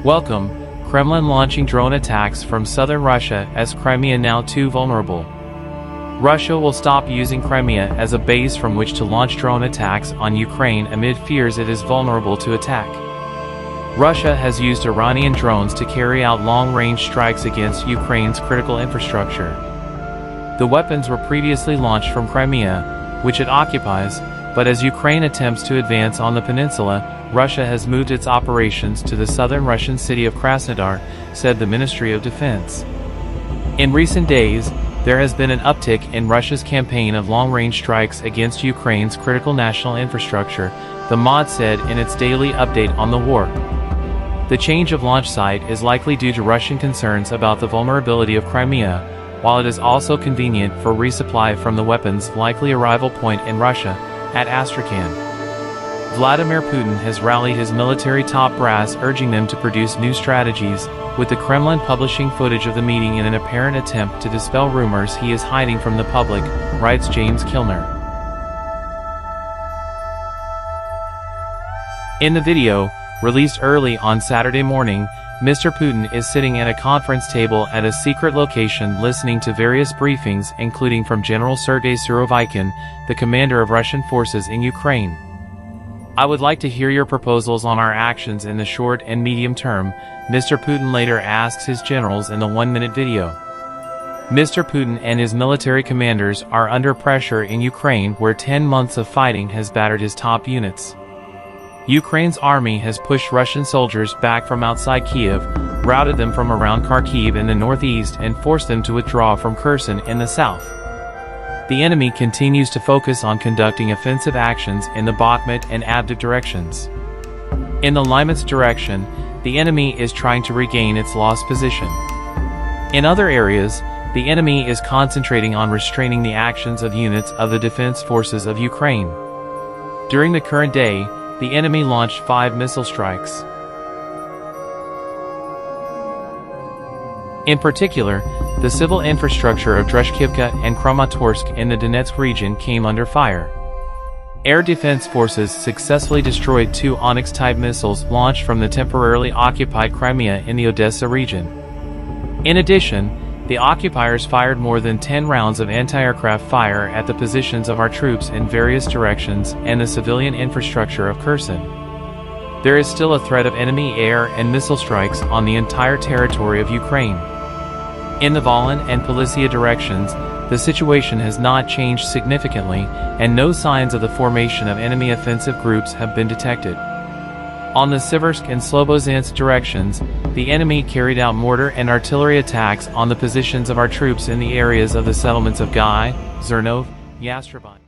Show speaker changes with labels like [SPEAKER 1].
[SPEAKER 1] Welcome, Kremlin launching drone attacks from southern Russia as Crimea now too vulnerable. Russia will stop using Crimea as a base from which to launch drone attacks on Ukraine amid fears it is vulnerable to attack. Russia has used Iranian drones to carry out long-range strikes against Ukraine's critical infrastructure. The weapons were previously launched from Crimea, which it occupies, but as Ukraine attempts to advance on the peninsula, Russia has moved its operations to the southern Russian city of Krasnodar, said the Ministry of Defense. In recent days, there has been an uptick in Russia's campaign of long-range strikes against Ukraine's critical national infrastructure, the MOD said in its daily update on the war. The change of launch site is likely due to Russian concerns about the vulnerability of Crimea, while it is also convenient for resupply from the weapon's likely arrival point in Russia, at Astrakhan. Vladimir Putin has rallied his military top brass, urging them to produce new strategies, with the Kremlin publishing footage of the meeting in an apparent attempt to dispel rumors he is hiding from the public, writes James Kilner. In the video, released early on Saturday morning, Mr. Putin is sitting at a conference table at a secret location listening to various briefings, including from General Sergei Surovikin, the commander of Russian forces in Ukraine. "I would like to hear your proposals on our actions in the short and medium term," Mr. Putin later asks his generals in the one-minute video. Mr. Putin and his military commanders are under pressure in Ukraine, where 10 months of fighting has battered his top units. Ukraine's army has pushed Russian soldiers back from outside Kiev, routed them from around Kharkiv in the northeast, and forced them to withdraw from Kherson in the south. The enemy continues to focus on conducting offensive actions in the Bakhmut and Avdiivka directions. In the Lymansk direction, the enemy is trying to regain its lost position. In other areas, the enemy is concentrating on restraining the actions of units of the defense forces of Ukraine. During the current day, the enemy launched 5 missile strikes. In particular, the civil infrastructure of Druzhkivka and Kramatorsk in the Donetsk region came under fire. Air defense forces successfully destroyed 2 Onyx-type missiles launched from the temporarily occupied Crimea in the Odessa region. In addition, the occupiers fired more than 10 rounds of anti-aircraft fire at the positions of our troops in various directions and the civilian infrastructure of Kherson. There is still a threat of enemy air and missile strikes on the entire territory of Ukraine. In the Volyn and Polisia directions, the situation has not changed significantly, and no signs of the formation of enemy offensive groups have been detected. On the Siversk and Slobozhansk directions, the enemy carried out mortar and artillery attacks on the positions of our troops in the areas of the settlements of Gai, Zernov, Yastrabani.